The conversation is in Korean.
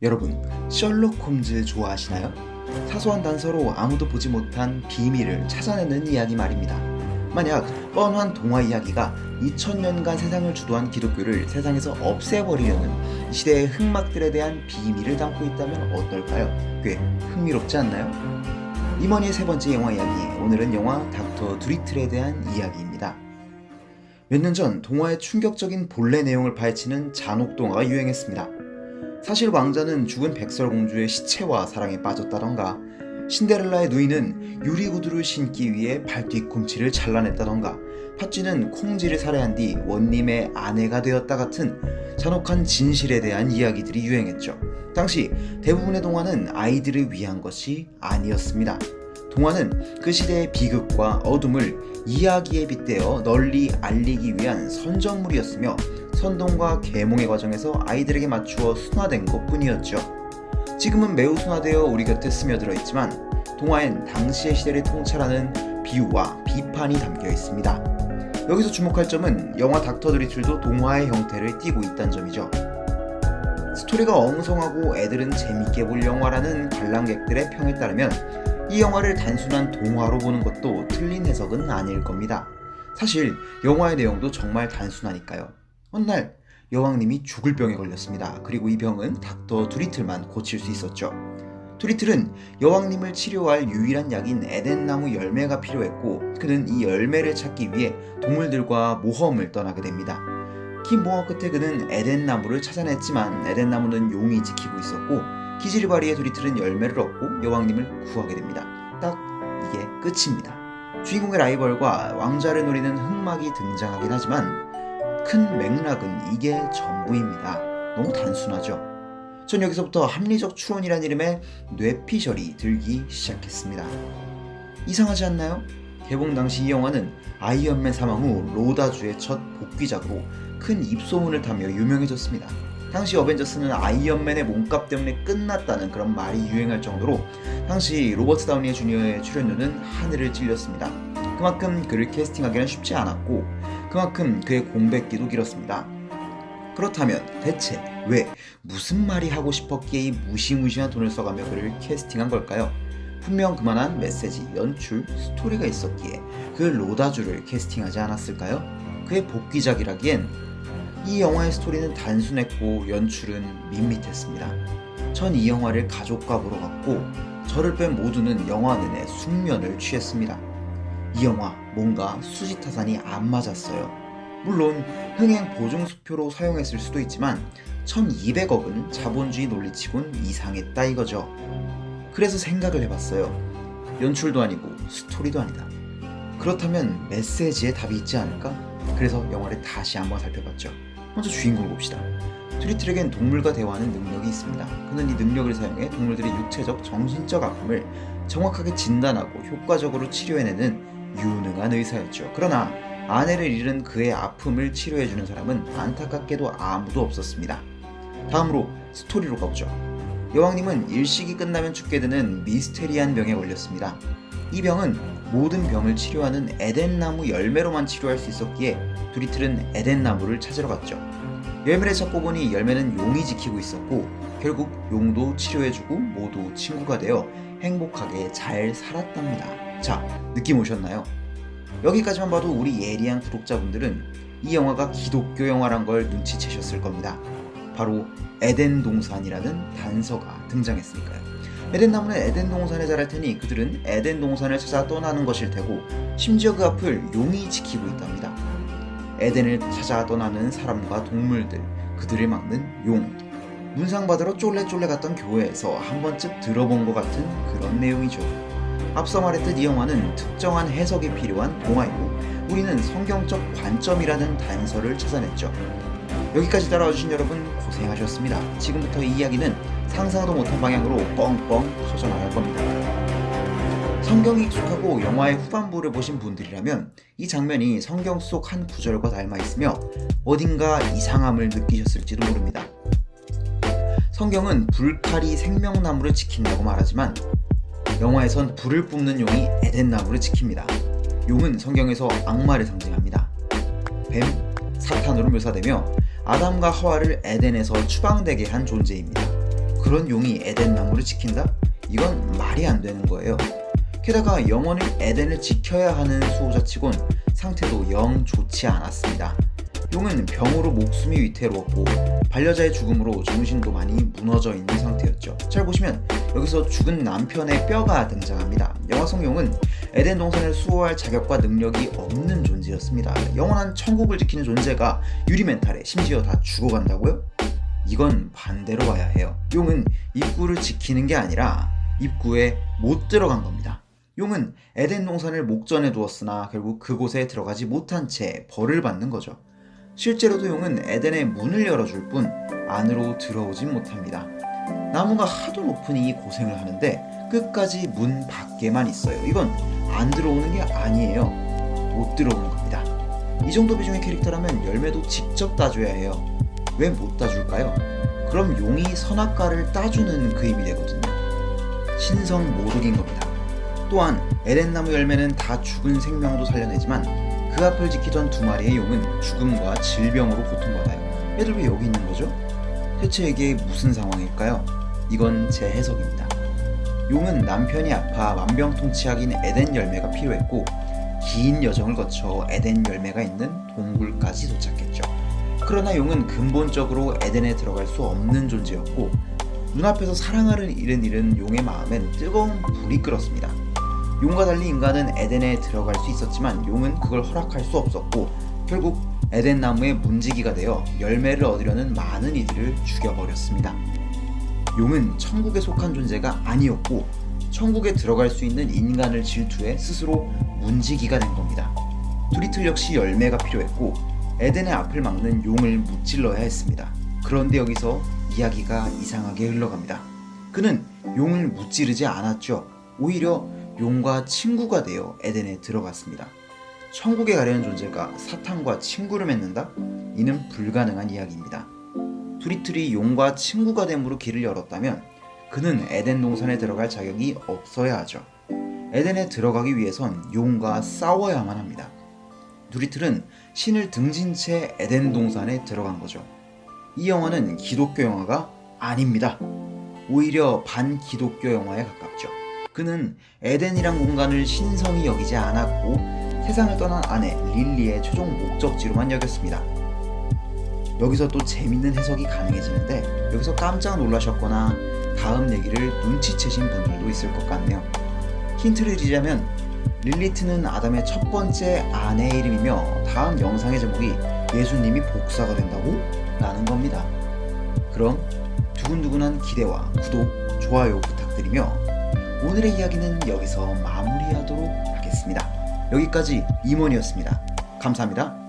여러분, 셜록 홈즈 좋아하시나요? 사소한 단서로 아무도 보지 못한 비밀을 찾아내는 이야기 말입니다. 만약 뻔한 동화 이야기가 2000년간 세상을 주도한 기독교를 세상에서 없애버리려는 이 시대의 흑막들에 대한 비밀을 담고 있다면 어떨까요? 꽤 흥미롭지 않나요? 이머니의 세 번째 영화 이야기, 오늘은 영화 닥터 두리틀에 대한 이야기입니다. 몇 년 전 동화의 충격적인 본래 내용을 파헤치는 잔혹 동화가 유행했습니다. 사실 왕자는 죽은 백설공주의 시체와 사랑에 빠졌다던가, 신데렐라의 누이는 유리구두를 신기 위해 발뒤꿈치를 잘라냈다던가, 팥쥐는 콩쥐를 살해한 뒤 원님의 아내가 되었다 같은 잔혹한 진실에 대한 이야기들이 유행했죠. 당시 대부분의 동화는 아이들을 위한 것이 아니었습니다. 동화는 그 시대의 비극과 어둠을 이야기에 빗대어 널리 알리기 위한 선전물이었으며 선동과 계몽의 과정에서 아이들에게 맞추어 순화된 것뿐이었죠. 지금은 매우 순화되어 우리 곁에 스며들어 있지만 동화엔 당시의 시대를 통찰하는 비유와 비판이 담겨 있습니다. 여기서 주목할 점은 영화 닥터 드리틀도 동화의 형태를 띠고 있다는 점이죠. 스토리가 엉성하고 애들은 재밌게 볼 영화라는 관람객들의 평에 따르면 이 영화를 단순한 동화로 보는 것도 틀린 해석은 아닐 겁니다. 사실 영화의 내용도 정말 단순하니까요. 어느 날 여왕님이 죽을 병에 걸렸습니다. 그리고 이 병은 닥터 두리틀만 고칠 수 있었죠. 두리틀은 여왕님을 치료할 유일한 약인 에덴나무 열매가 필요했고, 그는 이 열매를 찾기 위해 동물들과 모험을 떠나게 됩니다. 긴 모험 끝에 그는 에덴나무를 찾아냈지만 에덴나무는 용이 지키고 있었고, 기지를 발휘해 두리틀은 열매를 얻고 여왕님을 구하게 됩니다. 딱 이게 끝입니다. 주인공의 라이벌과 왕자를 노리는 흑막이 등장하긴 하지만 큰 맥락은 이게 전부입니다. 너무 단순하죠? 전 여기서부터 합리적 추론이란 이름의 뇌피셜이 들기 시작했습니다. 이상하지 않나요? 개봉 당시 이 영화는 아이언맨 사망 후 로다주의 첫 복귀작으로 큰 입소문을 타며 유명해졌습니다. 당시 어벤져스는 아이언맨의 몸값 때문에 끝났다는 그런 말이 유행할 정도로 당시 로버트 다우니 주니어의 출연료는 하늘을 찔렸습니다. 그만큼 그를 캐스팅하기는 쉽지 않았고 그만큼 그의 공백기도 길었습니다. 그렇다면 대체 왜, 무슨 말이 하고 싶었기에 이 무시무시한 돈을 써가며 그를 캐스팅한 걸까요? 분명 그만한 메시지, 연출, 스토리가 있었기에 그 로다주를 캐스팅하지 않았을까요? 그의 복귀작이라기엔 이 영화의 스토리는 단순했고 연출은 밋밋했습니다. 전 이 영화를 가족과 보러 갔고 저를 뺀 모두는 영화 내내 숙면을 취했습니다. 이 영화 뭔가 수지타산이 안 맞았어요. 물론 흥행 보증수표로 사용했을 수도 있지만 1200억은 자본주의 논리치곤 이상했다 이거죠. 그래서 생각을 해봤어요. 연출도 아니고 스토리도 아니다. 그렇다면 메시지에 답이 있지 않을까? 그래서 영화를 다시 한번 살펴봤죠. 먼저 주인공을 봅시다. 두리틀에겐 동물과 대화하는 능력이 있습니다. 그는 이 능력을 사용해 동물들의 육체적, 정신적 아픔을 정확하게 진단하고 효과적으로 치료해내는 유능한 의사였죠. 그러나 아내를 잃은 그의 아픔을 치료해주는 사람은 안타깝게도 아무도 없었습니다. 다음으로 스토리로 가보죠. 여왕님은 일식이 끝나면 죽게 되는 미스테리한 병에 걸렸습니다. 이 병은 모든 병을 치료하는 에덴나무 열매로만 치료할 수 있었기에 두리틀은 에덴나무를 찾으러 갔죠. 열매를 찾고 보니 열매는 용이 지키고 있었고 결국 용도 치료해주고 모두 친구가 되어 행복하게 잘 살았답니다. 자, 느낌 오셨나요? 여기까지만 봐도 우리 예리한 구독자분들은 이 영화가 기독교 영화란 걸 눈치채셨을 겁니다. 바로 에덴 동산이라는 단서가 등장했으니까요. 에덴 나무는 에덴 동산에 자랄 테니 그들은 에덴 동산을 찾아 떠나는 것일 테고 심지어 그 앞을 용이 지키고 있답니다. 에덴을 찾아 떠나는 사람과 동물들, 그들을 막는 용. 문상받으러 쫄래쫄래 갔던 교회에서 한 번쯤 들어본 것 같은 그런 내용이죠. 앞서 말했듯 이 영화는 특정한 해석이 필요한 동화이고 우리는 성경적 관점이라는 단서를 찾아냈죠. 여기까지 따라와주신 여러분 고생하셨습니다. 지금부터 이 이야기는 상상도 못한 방향으로 뻥뻥 터져나갈 겁니다. 성경이 익숙하고 영화의 후반부를 보신 분들이라면 이 장면이 성경 속 한 구절과 닮아있으며 어딘가 이상함을 느끼셨을지도 모릅니다. 성경은 불칼이 생명나무를 지킨다고 말하지만 영화에선 불을 뿜는 용이 에덴나무를 지킵니다. 용은 성경에서 악마를 상징합니다. 뱀, 사탄으로 묘사되며 아담과 하와를 에덴에서 추방되게 한 존재입니다. 그런 용이 에덴 나무를 지킨다? 이건 말이 안 되는 거예요. 게다가 영원히 에덴을 지켜야 하는 수호자치곤 상태도 영 좋지 않았습니다. 용은 병으로 목숨이 위태로웠고 반려자의 죽음으로 정신도 많이 무너져 있는 상태였죠. 잘 보시면 여기서 죽은 남편의 뼈가 등장합니다. 영화 속 용은 에덴 동산을 수호할 자격과 능력이 없는 존재였습니다. 영원한 천국을 지키는 존재가 유리멘탈에 심지어 다 죽어간다고요? 이건 반대로 봐야 해요. 용은 입구를 지키는 게 아니라 입구에 못 들어간 겁니다. 용은 에덴 동산을 목전에 두었으나 결국 그곳에 들어가지 못한 채 벌을 받는 거죠. 실제로도 용은 에덴의 문을 열어줄 뿐 안으로 들어오진 못합니다. 나무가 하도 높으니 고생을 하는데 끝까지 문 밖에만 있어요. 이건 안 들어오는 게 아니에요. 못 들어오는 겁니다. 이 정도 비중의 캐릭터라면 열매도 직접 따줘야 해요. 왜 못 따줄까요? 그럼 용이 선악과를 따주는 그 힘이 되거든요. 신성 모독인 겁니다. 또한 에덴 나무 열매는 다 죽은 생명도 살려내지만 그 앞을 지키던 두 마리의 용은 죽음과 질병으로 고통받아요. 얘들 왜 여기 있는 거죠? 대체 이게 무슨 상황일까요? 이건 제 해석입니다. 용은 남편이 아파 만병통치약인 에덴 열매가 필요했고 긴 여정을 거쳐 에덴 열매가 있는 동굴까지 도착했죠. 그러나 용은 근본적으로 에덴에 들어갈 수 없는 존재였고 눈앞에서 사랑을 잃은 용의 마음엔 뜨거운 불이 끓었습니다. 용과 달리 인간은 에덴에 들어갈 수 있었지만 용은 그걸 허락할 수 없었고 결국 에덴 나무의 문지기가 되어 열매를 얻으려는 많은 이들을 죽여버렸습니다. 용은 천국에 속한 존재가 아니었고 천국에 들어갈 수 있는 인간을 질투해 스스로 문지기가 된 겁니다. 두리틀 역시 열매가 필요했고 에덴의 앞을 막는 용을 무찔러야 했습니다. 그런데 여기서 이야기가 이상하게 흘러갑니다. 그는 용을 무찌르지 않았죠. 오히려 용과 친구가 되어 에덴에 들어갔습니다. 천국에 가려는 존재가 사탄과 친구를 맺는다? 이는 불가능한 이야기입니다. 두리틀이 용과 친구가 됨으로 길을 열었다면 그는 에덴 동산에 들어갈 자격이 없어야 하죠. 에덴에 들어가기 위해선 용과 싸워야만 합니다. 두리틀은 신을 등진 채 에덴 동산에 들어간 거죠. 이 영화는 기독교 영화가 아닙니다. 오히려 반기독교 영화에 가깝죠. 그는 에덴이란 공간을 신성히 여기지 않았고 세상을 떠난 아내 릴리의 최종 목적지로만 여겼습니다. 여기서 또 재밌는 해석이 가능해지는데 여기서 깜짝 놀라셨거나 다음 얘기를 눈치채신 분들도 있을 것 같네요. 힌트를 드리자면 릴리트는 아담의 첫 번째 아내의 이름이며 다음 영상의 제목이 예수님이 복사가 된다고? 라는 겁니다. 그럼 두근두근한 기대와 구독, 좋아요 부탁드리며 오늘의 이야기는 여기서 마무리하도록 하겠습니다. 여기까지 임원이었습니다. 감사합니다.